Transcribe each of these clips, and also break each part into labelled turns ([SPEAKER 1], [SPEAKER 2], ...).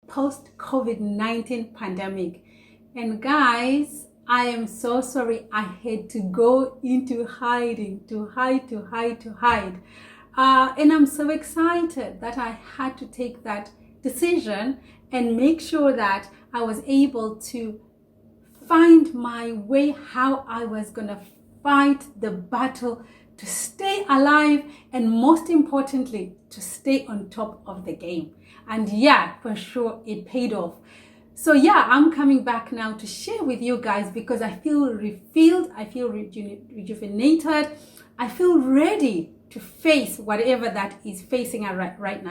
[SPEAKER 1] post-COVID-19 pandemic. And guys, I am so sorry I had to go into hiding, to hide. And I'm so excited that I had to take that decision and make sure that I was able to find my way, how I was gonna fight the battle to stay alive, and most importantly, to stay on top of the game. And yeah, for sure, it paid off. So yeah, I'm coming back now to share with you guys because I feel refilled, I feel rejuvenated, I feel ready to face whatever that is facing us right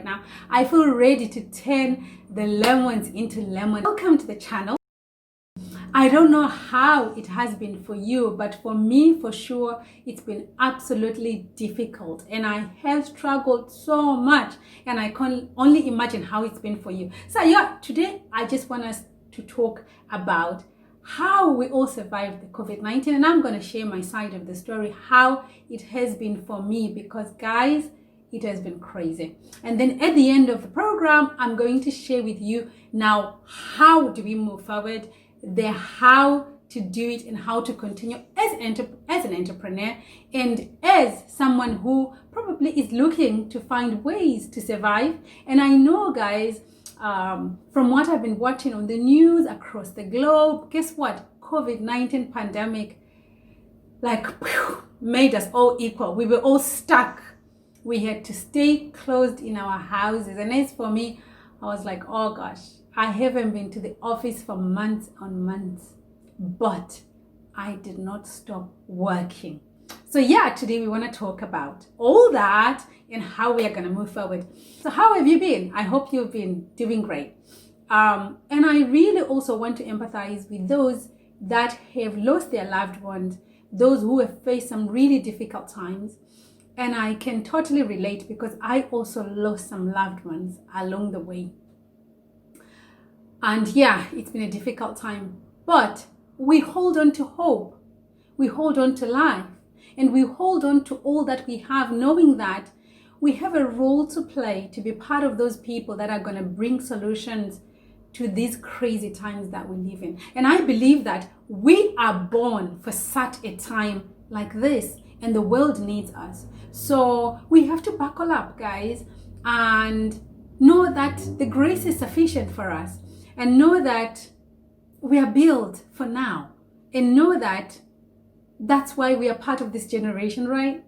[SPEAKER 1] now. I feel ready to turn the lemons into lemon. Welcome to the channel. I don't know how it has been for you, but for me, for sure, it's been absolutely difficult. And I have struggled so much. And I can only imagine how it's been for you. So yeah, today I just want us to talk about how we all survived the COVID-19. And I'm going to share my side of the story, how it has been for me, because guys, it has been crazy. And then at the end of the program, I'm going to share with you now, how do we move forward, the how to do it and how to continue as an entrepreneur and as someone who probably is looking to find ways to survive. And I know, guys, from what I've been watching on the news across the globe, guess what? COVID-19 pandemic made us all equal. We were all stuck. We had to stay closed in our houses. And as for me, I was like, oh gosh, I haven't been to the office for months on months, but I did not stop working. So yeah, today we want to talk about all that and how we are going to move forward. So how have you been? I hope you've been doing great. And I really also want to empathize with those that have lost their loved ones, those who have faced some really difficult times. And I can totally relate because I also lost some loved ones along the way. And yeah, it's been a difficult time, but we hold on to hope. We hold on to life, and we hold on to all that we have, knowing that we have a role to play to be part of those people that are going to bring solutions to these crazy times that we live in. And I believe that we are born for such a time like this, and the world needs us. So we have to buckle up, guys, and know that the grace is sufficient for us. And know that we are built for now. And know that that's why we are part of this generation, right?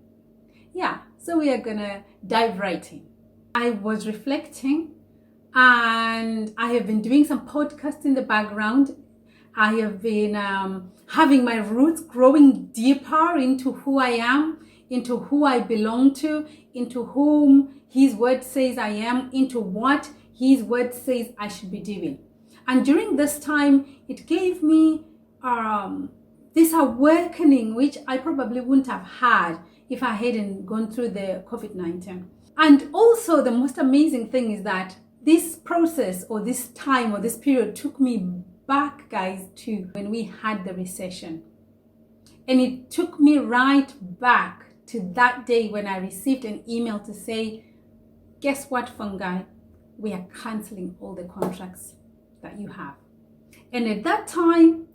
[SPEAKER 1] Yeah, so we are gonna dive right in. I was reflecting and I have been doing some podcasts in the background. I have been having my roots growing deeper into who I am, into who I belong to, into whom His word says I am, into what His word says I should be doing. And during this time, it gave me this awakening, which I probably wouldn't have had if I hadn't gone through the COVID-19. And also the most amazing thing is that this process or this time or this period took me back, guys, to when we had the recession. And it took me right back to that day when I received an email to say, guess what, Fungi? We are canceling all the contracts that you have. And at that time,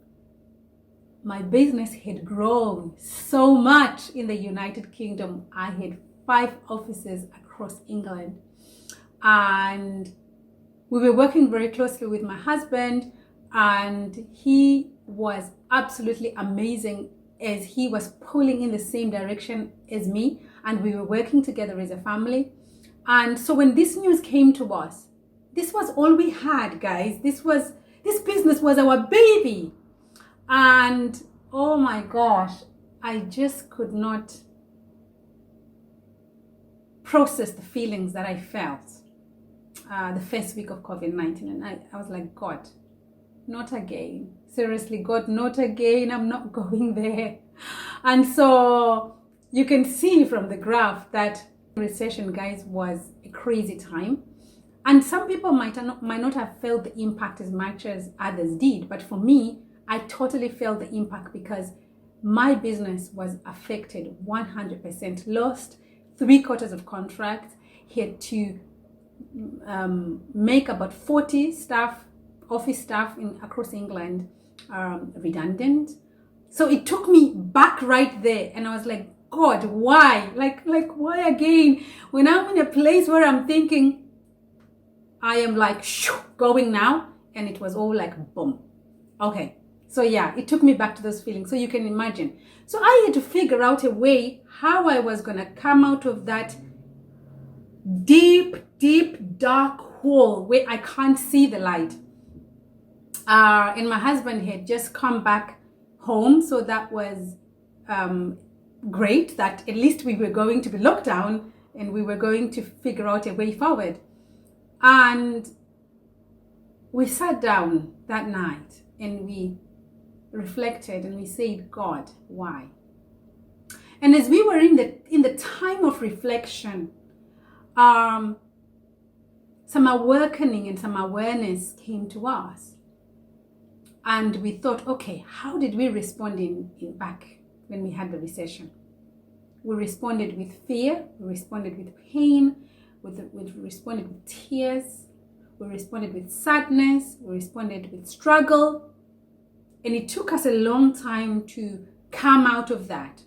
[SPEAKER 1] my business had grown so much in the United Kingdom. I had 5 offices across England, and we were working very closely with my husband, and he was absolutely amazing as he was pulling in the same direction as me, and we were working together as a family. And so when this news came to us, this was all we had, guys. This business was our baby. And oh my gosh, I just could not process the feelings that I felt the first week of COVID-19. And I was like, God, not again. Seriously, God, not again. I'm not going there. And so you can see from the graph that recession, guys, was a crazy time. And some people might not have felt the impact as much as others did. But for me, I totally felt the impact because my business was affected 100%. Lost 3/4 of contracts. Had to make about 40 staff, office staff across England redundant. So it took me back right there, and I was like, God, why? Like why again? When I'm in a place where I'm thinking I am like going now, and it was all like boom. Okay, so yeah, it took me back to those feelings. So you can imagine. So I had to figure out a way how I was gonna come out of that deep, dark hole where I can't see the light. And my husband had just come back home, so that was great that at least we were going to be locked down and we were going to figure out a way forward. And we sat down that night and we reflected and we said, God, why? And as we were in the time of reflection, some awakening and some awareness came to us. And we thought, okay, how did we respond in back when we had the recession? We responded with fear, we responded with pain, we responded with tears, we responded with sadness, we responded with struggle. And it took us a long time to come out of that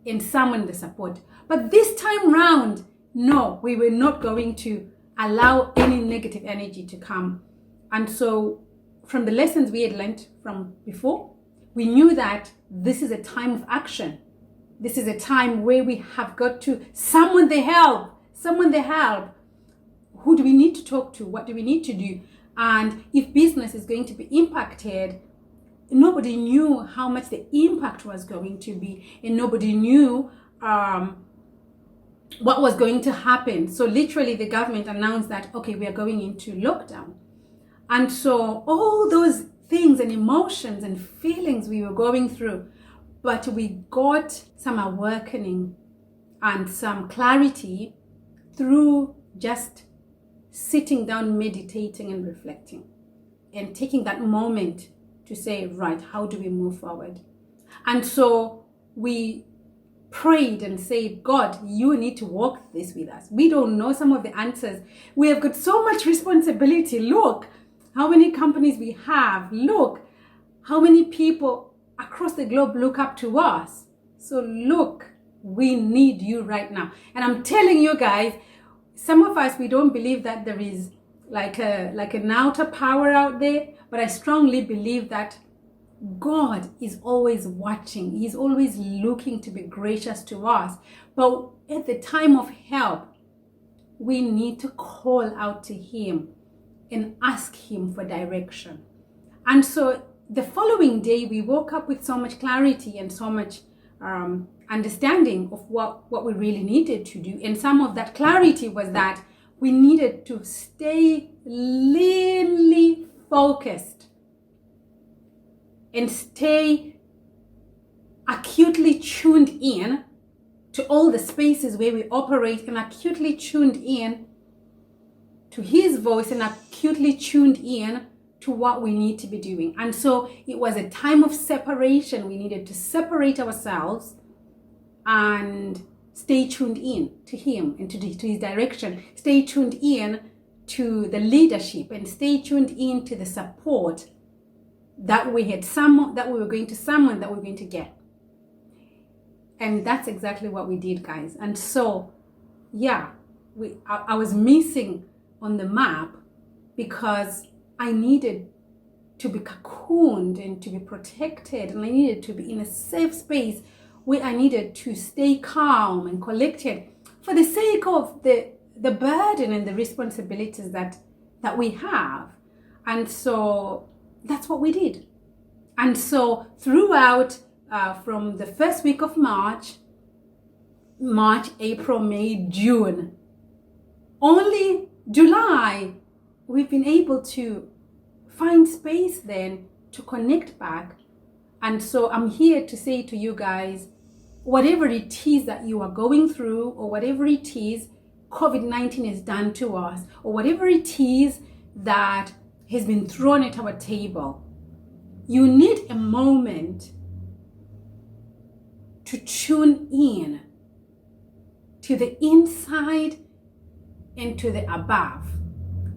[SPEAKER 1] and summon the support. But this time round, no, we were not going to allow any negative energy to come. And so from the lessons we had learned from before, we knew that this is a time of action. This is a time where we have got to summon the help. Who do we need to talk to? What do we need to do? And if business is going to be impacted, nobody knew how much the impact was going to be, and nobody knew what was going to happen. So literally the government announced that, okay, we are going into lockdown. And so all those things and emotions and feelings we were going through, but we got some awakening and some clarity through just sitting down, meditating and reflecting and taking that moment to say, right, how do we move forward? And so we prayed and said, God, you need to walk this with us. We don't know some of the answers. We have got so much responsibility. Look how many companies we have. Look how many people across the globe look up to us. So look, we need you right now. And I'm telling you guys, some of us, we don't believe that there is like an outer power out there, but I strongly believe that God is always watching. He's always looking to be gracious to us. But at the time of help, we need to call out to him and ask him for direction. And so the following day, we woke up with so much clarity and so much understanding of what we really needed to do. And some of that clarity was that we needed to stay really focused and stay acutely tuned in to all the spaces where we operate, and acutely tuned in to his voice, and acutely tuned in to what we need to be doing. And so it was a time of separation. We needed to separate ourselves and stay tuned in to him and to his direction. Stay tuned in to the leadership and stay tuned in to the support that we had that we were going to get. And that's exactly what we did, guys. And so, yeah, I was missing on the map because I needed to be cocooned and to be protected, and I needed to be in a safe space where I needed to stay calm and collected for the sake of the burden and the responsibilities that we have. And so that's what we did. And so throughout, from the first week of March, April, May, June, only July, we've been able to find space then to connect back. And so I'm here to say to you guys, whatever it is that you are going through, or whatever it is COVID-19 has done to us, or whatever it is that has been thrown at our table, you need a moment to tune in to the inside and to the above.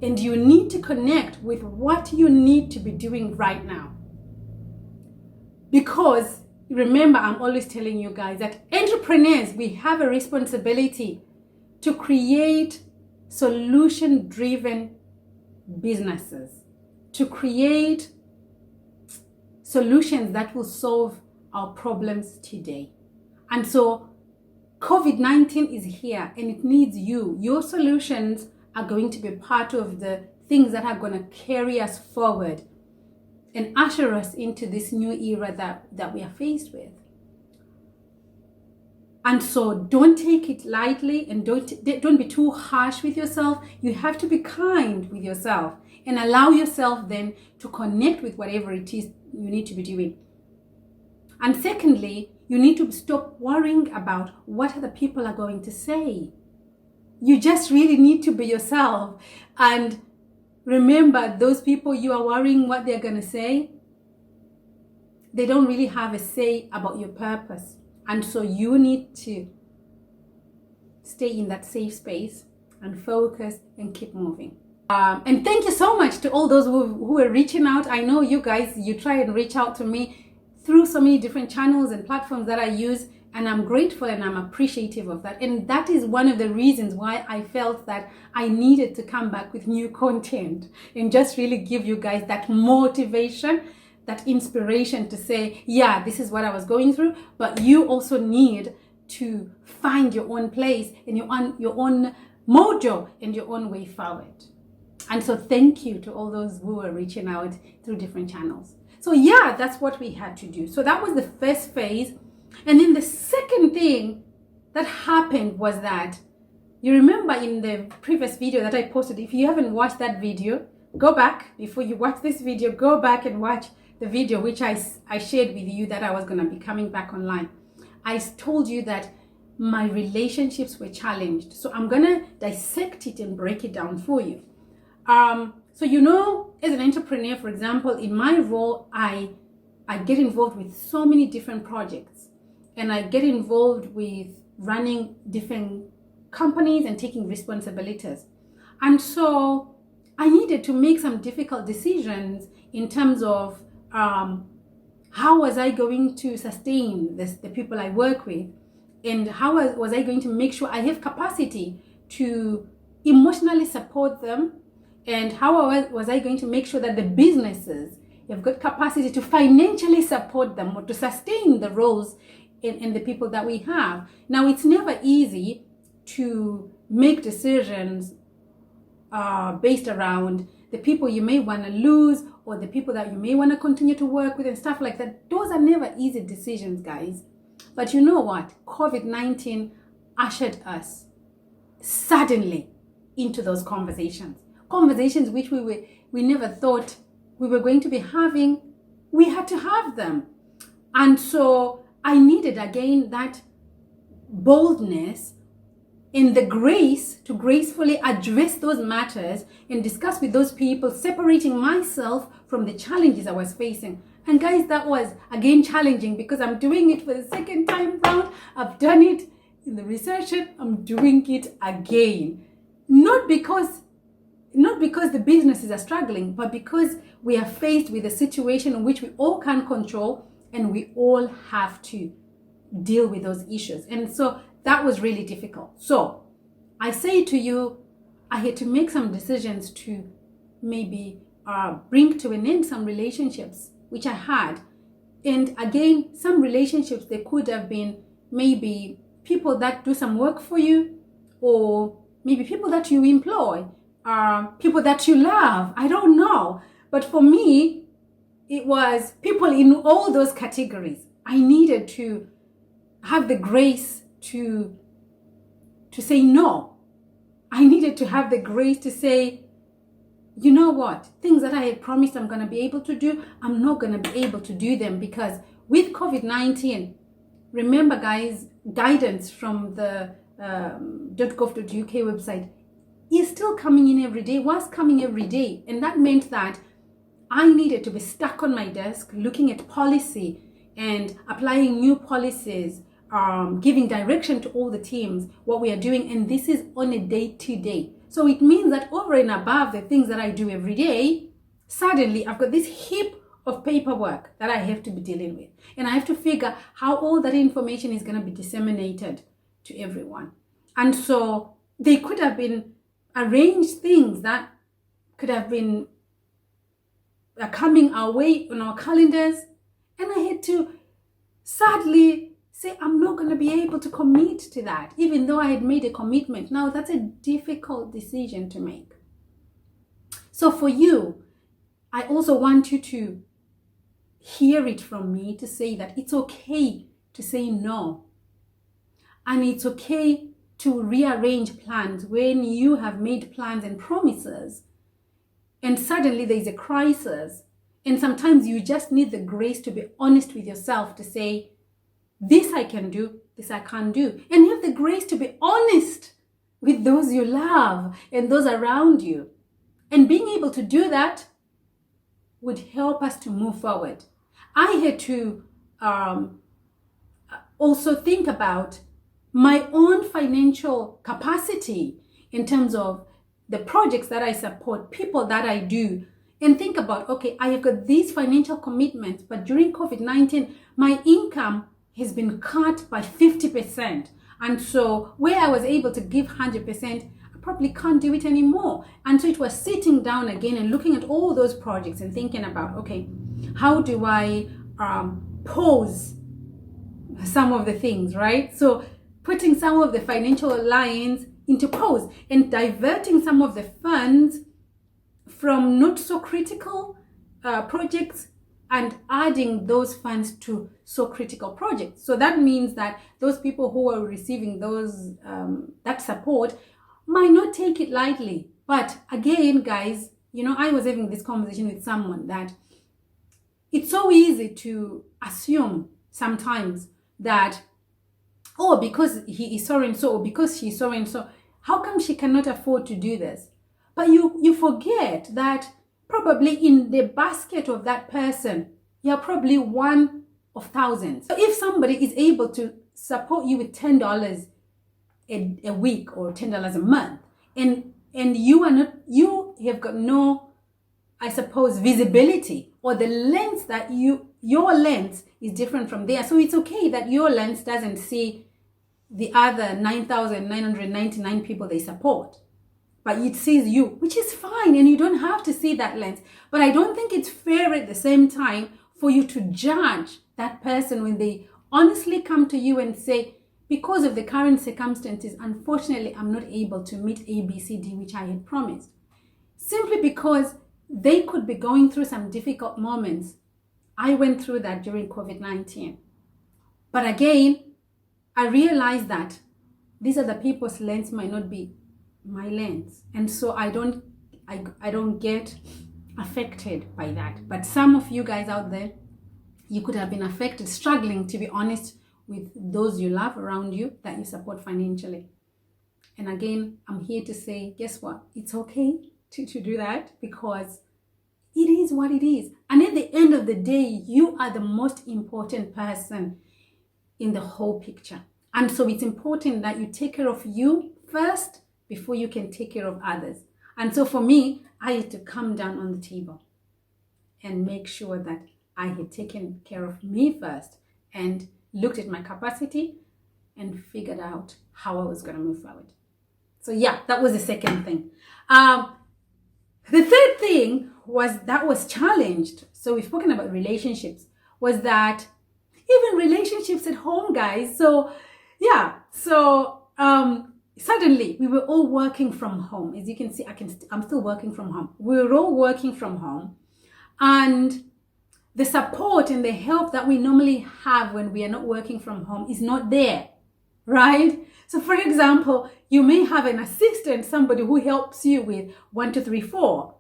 [SPEAKER 1] and you need to connect with what you need to be doing right now. Because remember, I'm always telling you guys that entrepreneurs, we have a responsibility to create solution-driven businesses, to create solutions that will solve our problems today. And so COVID-19 is here and it needs you. Your solutions are going to be part of the things that are going to carry us forward and usher us into this new era that we are faced with. And so don't take it lightly and don't be too harsh with yourself. You have to be kind with yourself and allow yourself then to connect with whatever it is you need to be doing. And secondly, you need to stop worrying about what other people are going to say. You just really need to be yourself. And remember, those people you are worrying what they're going to say, they don't really have a say about your purpose. And so you need to stay in that safe space and focus and keep moving. And thank you so much to all those who are reaching out. I know you guys, you try and reach out to me through so many different channels and platforms that I use. And I'm grateful and I'm appreciative of that. And that is one of the reasons why I felt that I needed to come back with new content and just really give you guys that motivation, that inspiration to say, yeah, this is what I was going through, but you also need to find your own place and your own mojo and your own way forward. And so thank you to all those who are reaching out through different channels. So yeah, that's what we had to do. So that was the first phase. And then the second thing that happened was that, you remember in the previous video that I posted, if you haven't watched that video, go back before you watch this video, go back and watch the video which I shared with you that I was going to be coming back online. I told you that my relationships were challenged. So I'm going to dissect it and break it down for you. So you know, as an entrepreneur, for example, in my role, I get involved with so many different projects. And I get involved with running different companies and taking responsibilities. And so I needed to make some difficult decisions in terms of how was I going to sustain the people I work with, and how was I going to make sure I have capacity to emotionally support them, and how was I going to make sure that the businesses have got capacity to financially support them or to sustain the roles in the people that we have. Now, it's never easy to make decisions based around the people you may want to lose or the people that you may want to continue to work with and stuff like that. Those are never easy decisions, guys. But you know what? COVID-19 ushered us suddenly into those conversations which we never thought we were going to be having. We had to have them. And so I needed again that boldness and the grace to gracefully address those matters and discuss with those people, separating myself from the challenges I was facing. And guys, that was again challenging because I'm doing it for the second time round. I've done it in the recession. I'm doing it again. Not because the businesses are struggling, but because we are faced with a situation in which we all can't control and we all have to deal with those issues. And so that was really difficult. So I say to you, I had to make some decisions to maybe bring to an end some relationships which I had. And again, some relationships, they could have been maybe people that do some work for you, or maybe people that you employ, people that you love. I don't know. But for me, it was people in all those categories. I needed to have the grace to say no. I needed to have the grace to say, you know what, things that I had promised I'm going to be able to do, I'm not going to be able to do them, because with COVID-19, remember guys, guidance from the .gov.uk website is still coming in every day, was coming every day. And that meant that I needed to be stuck on my desk looking at policy and applying new policies, giving direction to all the teams, what we are doing. And this is on a day-to-day. So it means that over and above the things that I do every day, suddenly I've got this heap of paperwork that I have to be dealing with. And I have to figure how all that information is going to be disseminated to everyone. And so they could have been arranged things that could have been coming our way on our calendars. And I had to sadly say, I'm not going to be able to commit to that, even though I had made a commitment. Now, that's a difficult decision to make. So for you, I also want you to hear it from me to say that it's okay to say no. And it's okay to rearrange plans when you have made plans and promises and suddenly there's a crisis. And sometimes you just need the grace to be honest with yourself to say, this I can do, this I can't do. And you have the grace to be honest with those you love and those around you. And being able to do that would help us to move forward. I had to also think about my own financial capacity in terms of the projects that I support, people that I do, and think about, okay, I have got these financial commitments, but during COVID-19, my income has been cut by 50%. And so where I was able to give 100%, I probably can't do it anymore. And so it was sitting down again and looking at all those projects and thinking about, okay, how do I pause some of the things, right? So putting some of the financial lines into pause and diverting some of the funds from not so critical projects and adding those funds to so critical projects. So that means that those people who are receiving those that support might not take it lightly. But again, guys, you know, I was having this conversation with someone that it's so easy to assume sometimes that, oh, because he is so and so, or because she's so and so, how come she cannot afford to do this? But you forget that probably in the basket of that person, you're probably one of thousands. So if somebody is able to support you with $10 a week or $10 a month, and you have got no, I suppose, visibility, or the lens that your lens is different from theirs. So it's okay that your lens doesn't see the other 9,999 people they support, but it sees you, which is fine, and you don't have to see that lens. But I don't think it's fair at the same time for you to judge that person when they honestly come to you and say, because of the current circumstances, unfortunately, I'm not able to meet A, B, C, D, which I had promised. Simply because they could be going through some difficult moments. I went through that during COVID-19. But again, I realized that these other people's lens might not be my lens. And so I don't get affected by that. But some of you guys out there, you could have been affected, struggling, to be honest, with those you love around you that you support financially. And again, I'm here to say, guess what? It's okay to do that, because it is what it is. And at the end of the day, you are the most important person in the whole picture. And so it's important that you take care of you first before you can take care of others. And so for me, I had to come down on the table and make sure that I had taken care of me first and looked at my capacity and figured out how I was going to move forward. So yeah, that was the second thing. The third thing was challenged. So we've spoken about relationships, was that even relationships at home, guys. So yeah, so suddenly we were all working from home. As you can see, I'm still working from home. We were all working from home, and the support and the help that we normally have when we are not working from home is not there, right? So for example, you may have an assistant, somebody who helps you with 1, 2, 3, 4.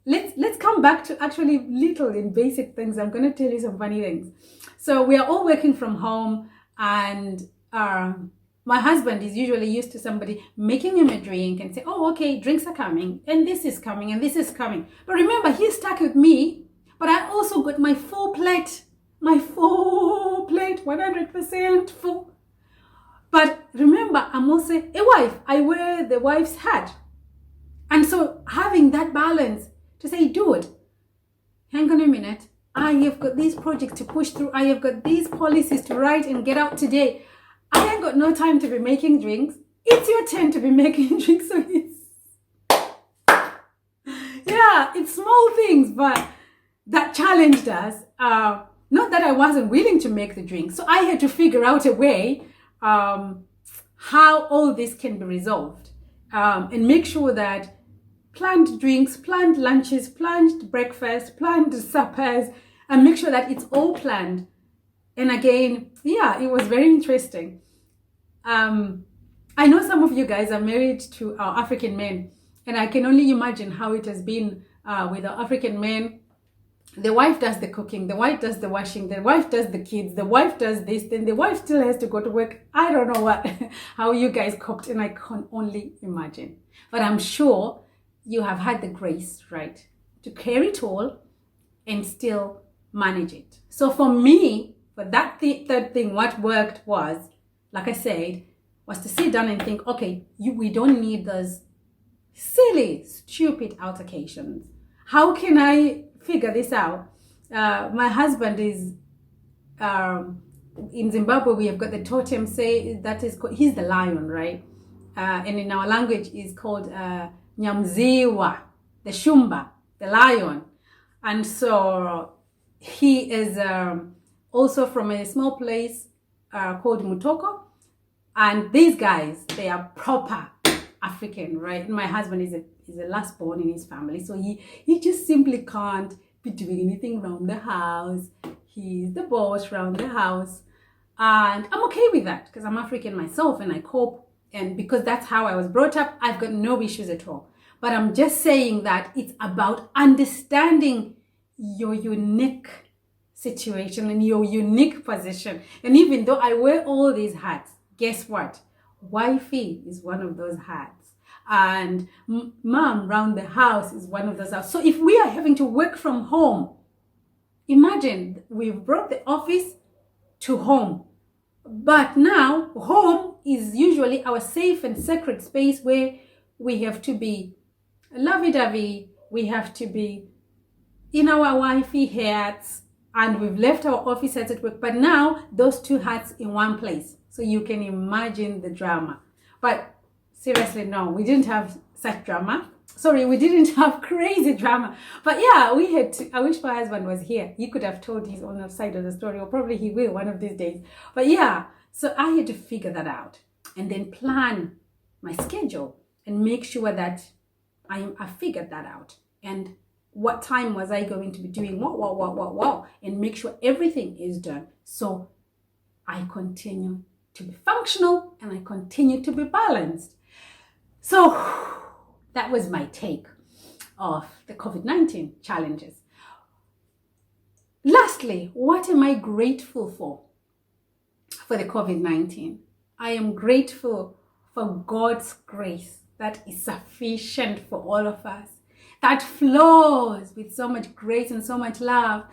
[SPEAKER 1] Let's come back to actually little and basic things. I'm going to tell you some funny things. So we are all working from home, and my husband is usually used to somebody making him a drink and say, oh, okay, drinks are coming, and this is coming, and this is coming. But remember, he's stuck with me, but I also got my full plate, 100% full. But remember, I'm also a wife. I wear the wife's hat. And so having that balance to say, dude, hang on a minute. I have got these projects to push through. I have got these policies to write and get out today. I ain't got no time to be making drinks. It's your turn to be making drinks. So it's small things, but that challenged us. Not that I wasn't willing to make the drinks. So I had to figure out a way how all this can be resolved, and make sure that planned drinks, planned lunches, planned breakfast, planned suppers, and make sure that it's all planned. And again, it was very interesting. I know some of you guys are married to African men, and I can only imagine how it has been with our African men. The wife does the cooking, the wife does the washing, the wife does the kids, the wife does this, then the wife still has to go to work. I don't know how you guys coped, and I can only imagine. But I'm sure you have had the grace, right, to carry it all and still manage it. So for me, for that third thing, what worked was, like I said, was to sit down and think, okay, we don't need those silly, stupid altercations. How can I figure this out? My husband is in Zimbabwe. We have got the totem say that is called, he's the lion, right? And in our language is called Nyamziwa, the Shumba, the lion. And so he is also from a small place called Mutoko. And these guys, they are proper African, right? My husband is the last born in his family. So he just simply can't be doing anything around the house. He's the boss around the house. And I'm okay with that because I'm African myself and I cope. And because that's how I was brought up, I've got no issues at all. But I'm just saying that it's about understanding your unique situation and your unique position. And even though I wear all these hats, guess what? Wifey is one of those hats. And mom around the house is one of those hats. So if we are having to work from home, imagine we've brought the office to home. But now home is usually our safe and sacred space where we have to be lovey-dovey, we have to be in our wifey hats, and we've left our office hats at work. But now those two hats in one place. So you can imagine the drama. But seriously, no, we didn't have such drama. Sorry, we didn't have crazy drama. But we had to. I wish my husband was here. He could have told his own side of the story, or probably he will one of these days. But so I had to figure that out and then plan my schedule and make sure that I figured that out. And what time was I going to be doing what, and make sure everything is done. So I continue to be functional and I continue to be balanced. So that was my take of the COVID-19 challenges. Lastly, what am I grateful for the COVID-19? I am grateful for God's grace that is sufficient for all of us, that flows with so much grace and so much love.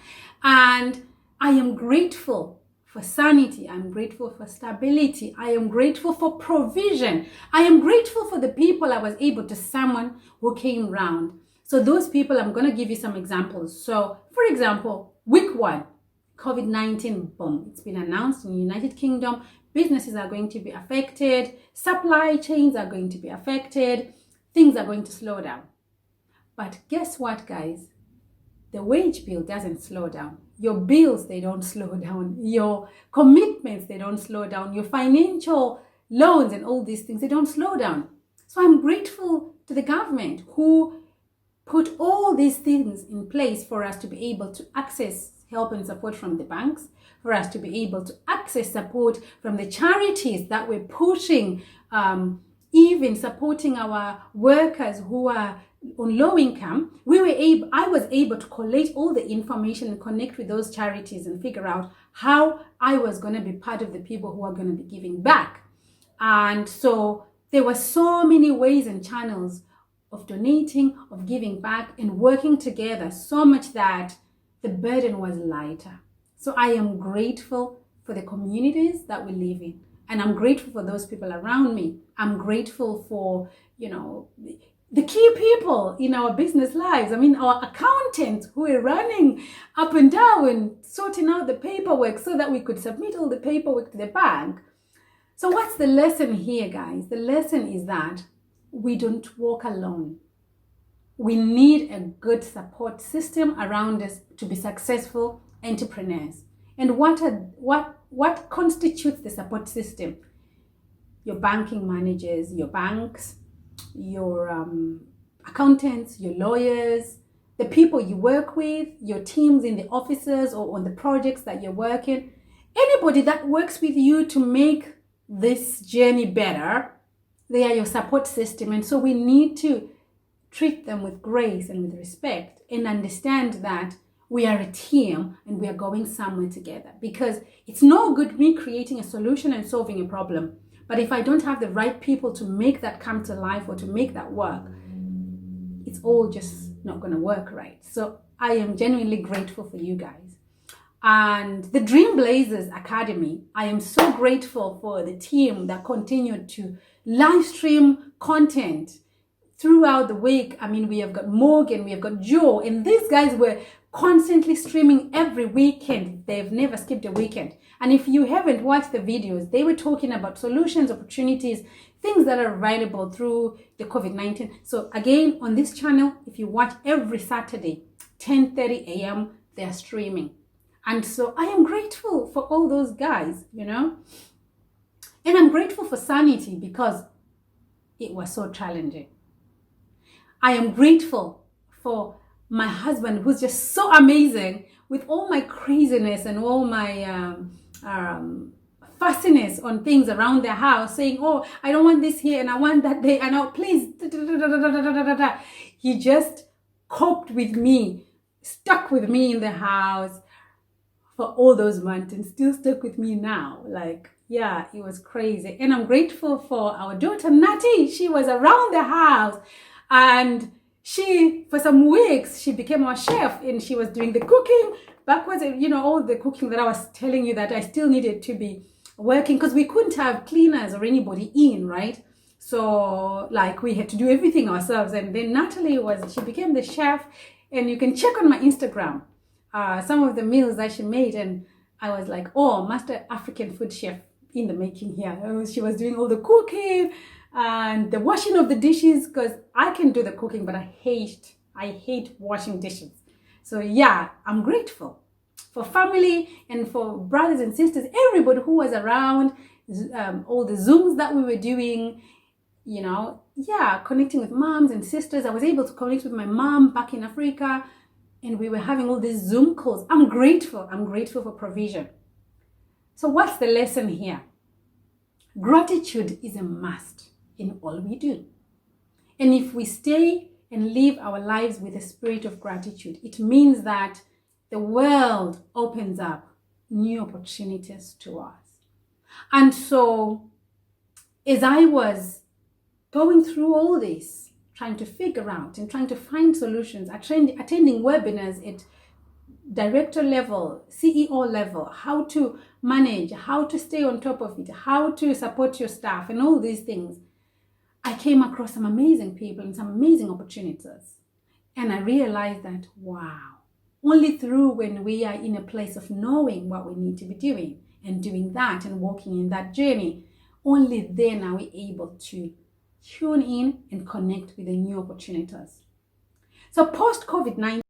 [SPEAKER 1] And I am grateful for sanity. I'm grateful for stability. I am grateful for provision. I am grateful for the people I was able to summon who came round. So those people, I'm going to give you some examples. So for example, week 1, COVID-19, boom, it's been announced in the United Kingdom. Businesses are going to be affected. Supply chains are going to be affected. Things are going to slow down. But guess what, guys? The wage bill doesn't slow down. Your bills, they don't slow down. Your commitments, they don't slow down. Your financial loans and all these things, they don't slow down. So I'm grateful to the government who put all these things in place for us to be able to access help and support from the banks, for us to be able to access support from the charities that we're pushing, even supporting our workers who are on low income. I was able to collate all the information and connect with those charities and figure out how I was going to be part of the people who are going to be giving back. And so there were so many ways and channels of donating, of giving back and working together, so much that the burden was lighter. So I am grateful for the communities that we live in. And I'm grateful for those people around me. I'm grateful for, the key people in our business lives. I mean, our accountants who are running up and down, sorting out the paperwork so that we could submit all the paperwork to the bank. So what's the lesson here, guys? The lesson is that we don't walk alone. We need a good support system around us to be successful entrepreneurs. And what constitutes the support system? Your banking managers, your banks, your accountants, your lawyers, the people you work with, your teams in the offices or on the projects that you're working, anybody that works with you to make this journey better, they are your support system. And so we need to treat them with grace and with respect and understand that we are a team and we are going somewhere together. Because it's no good me creating a solution and solving a problem, but if I don't have the right people to make that come to life or to make that work, it's all just not going to work right. So I am genuinely grateful for you guys. And the Dream Blazers Academy, I am so grateful for the team that continued to live stream content throughout the week. I mean, we have got Morgan, we have got Joe, and these guys were constantly streaming every weekend. They've never skipped a weekend. And if you haven't watched the videos, they were talking about solutions, opportunities, things that are available through the COVID-19. So again, on this channel, if you watch every Saturday, 10:30 a.m., they are streaming. And so I am grateful for all those guys, you know. And I'm grateful for Sanity because it was so challenging. I am grateful for my husband, who's just so amazing with all my craziness and all my fussiness on things around the house, saying, oh, I don't want this here and I want that there, and oh, please. He just coped with me, stuck with me in the house for all those months and still stuck with me now. Like, yeah, it was crazy. And I'm grateful for our daughter, Natty. She was around the house and she, for some weeks, she became our chef and she was doing the cooking backwards, you know, all the cooking that I was telling you that I still needed to be working because we couldn't have cleaners or anybody in, right? So like we had to do everything ourselves. And then Natalie she became the chef, and you can check on my Instagram some of the meals that she made, and I was like, oh, master African food chef in the making here. She was doing all the cooking and the washing of the dishes, because I can do the cooking, but I hate washing dishes. So yeah, I'm grateful for family and for brothers and sisters, everybody who was around, all the Zooms that we were doing, you know, yeah, connecting with moms and sisters. I was able to connect with my mom back in Africa, and we were having all these Zoom calls. I'm grateful for provision. So what's the lesson here? Gratitude is a must in all we do. And if we stay and live our lives with a spirit of gratitude, it means that the world opens up new opportunities to us. And so as I was going through all this, trying to figure out and trying to find solutions, attending webinars at director level, CEO level, how to manage, how to stay on top of it, how to support your staff, and all these things, I came across some amazing people and some amazing opportunities. And I realized that, wow, only through when we are in a place of knowing what we need to be doing and doing that and walking in that journey, only then are we able to tune in and connect with the new opportunities. So post-COVID-19,